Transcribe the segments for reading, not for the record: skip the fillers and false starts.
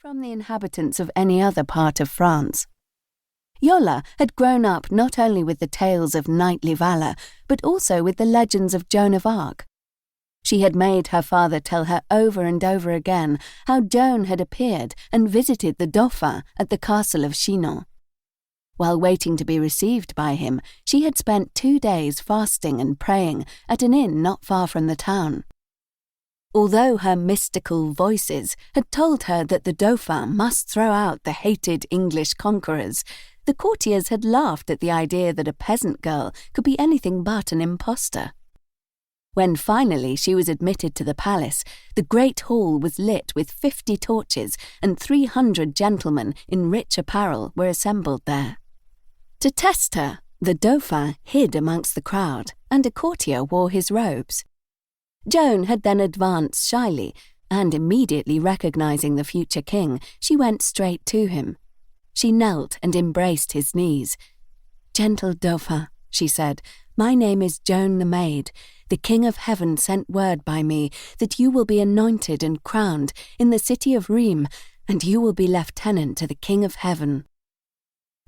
from the inhabitants of any other part of France. Yola had grown up not only with the tales of knightly valour, but also with the legends of Joan of Arc. She had made her father tell her over and over again how Joan had appeared and visited the Dauphin at the castle of Chinon. While waiting to be received by him, she had spent 2 days fasting and praying at an inn not far from the town. Although her mystical voices had told her that the Dauphin must throw out the hated English conquerors, the courtiers had laughed at the idea that a peasant girl could be anything but an impostor. When finally she was admitted to the palace, the great hall was lit with 50 torches and 300 gentlemen in rich apparel were assembled there. To test her, the Dauphin hid amongst the crowd, and a courtier wore his robes. Joan had then advanced shyly, and immediately recognizing the future king, she went straight to him. She knelt and embraced his knees. "Gentle Dauphin," she said, "my name is Joan the Maid. The King of Heaven sent word by me that you will be anointed and crowned in the city of Rheims, and you will be lieutenant to the King of Heaven."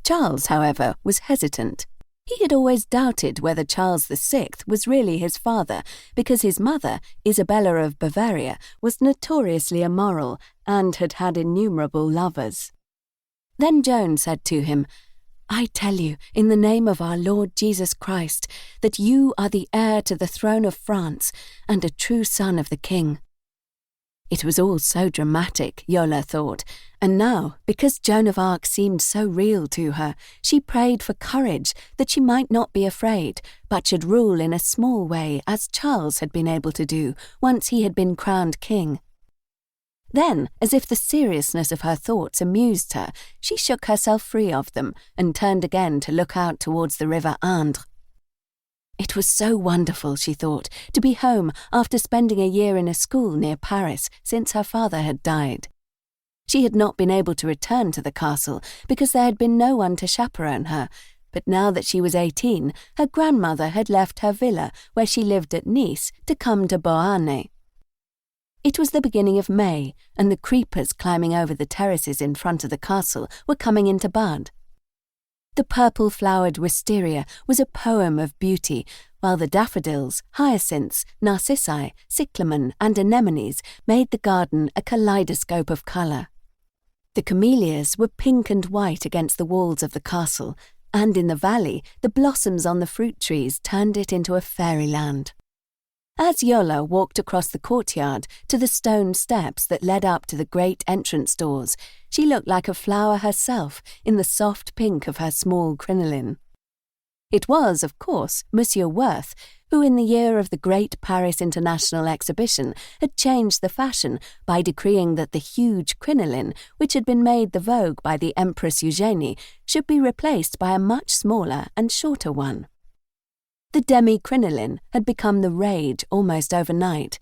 Charles, however, was hesitant. He had always doubted whether Charles VI was really his father, because his mother, Isabella of Bavaria, was notoriously immoral and had had innumerable lovers. Then Joan said to him, "I tell you, in the name of our Lord Jesus Christ, that you are the heir to the throne of France and a true son of the king." It was all so dramatic, Yola thought, and now, because Joan of Arc seemed so real to her, she prayed for courage that she might not be afraid, but should rule in a small way as Charles had been able to do once he had been crowned king. Then, as if the seriousness of her thoughts amused her, she shook herself free of them and turned again to look out towards the river Indre. It was so wonderful, she thought, to be home after spending a year in a school near Paris since her father had died. She had not been able to return to the castle because there had been no one to chaperone her, but now that she was 18, her grandmother had left her villa where she lived at Nice to come to Beauharnais. It was the beginning of May, and the creepers climbing over the terraces in front of the castle were coming into bud. The purple-flowered wisteria was a poem of beauty, while the daffodils, hyacinths, narcissi, cyclamen and anemones made the garden a kaleidoscope of colour. The camellias were pink and white against the walls of the castle, and in the valley the blossoms on the fruit trees turned it into a fairyland. As Yola walked across the courtyard to the stone steps that led up to the great entrance doors, she looked like a flower herself in the soft pink of her small crinoline. It was, of course, Monsieur Worth, who in the year of the Great Paris International Exhibition had changed the fashion by decreeing that the huge crinoline, which had been made the vogue by the Empress Eugénie, should be replaced by a much smaller and shorter one. The demi-crinoline had become the rage almost overnight.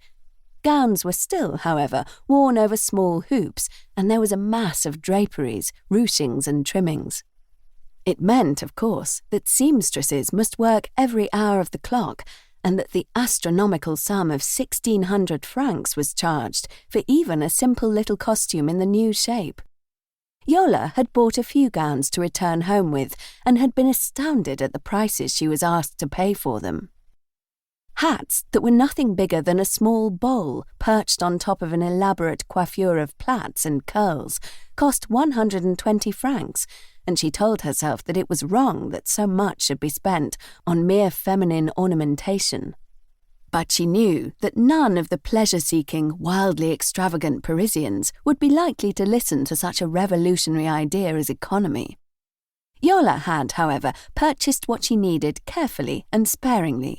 Gowns were still, however, worn over small hoops, and there was a mass of draperies, ruchings and trimmings. It meant, of course, that seamstresses must work every hour of the clock, and that the astronomical sum of 1,600 francs was charged for even a simple little costume in the new shape. Yola had bought a few gowns to return home with, and had been astounded at the prices she was asked to pay for them. Hats that were nothing bigger than a small bowl perched on top of an elaborate coiffure of plaits and curls cost 120 francs, and she told herself that it was wrong that so much should be spent on mere feminine ornamentation. But she knew that none of the pleasure-seeking, wildly extravagant Parisians would be likely to listen to such a revolutionary idea as economy. Yola had, however, purchased what she needed carefully and sparingly.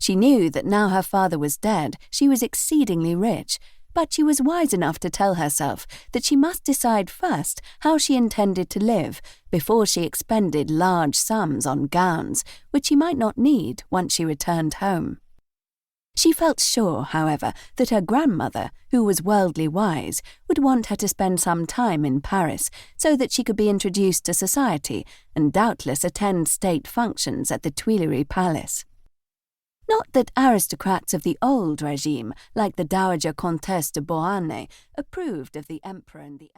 She knew that now her father was dead, she was exceedingly rich, but she was wise enough to tell herself that she must decide first how she intended to live before she expended large sums on gowns, which she might not need once she returned home. She felt sure, however, that her grandmother, who was worldly wise, would want her to spend some time in Paris so that she could be introduced to society and doubtless attend state functions at the Tuileries Palace. Not that aristocrats of the old regime, like the Dowager Countess de Beauharnais, approved of the Emperor and the Empress.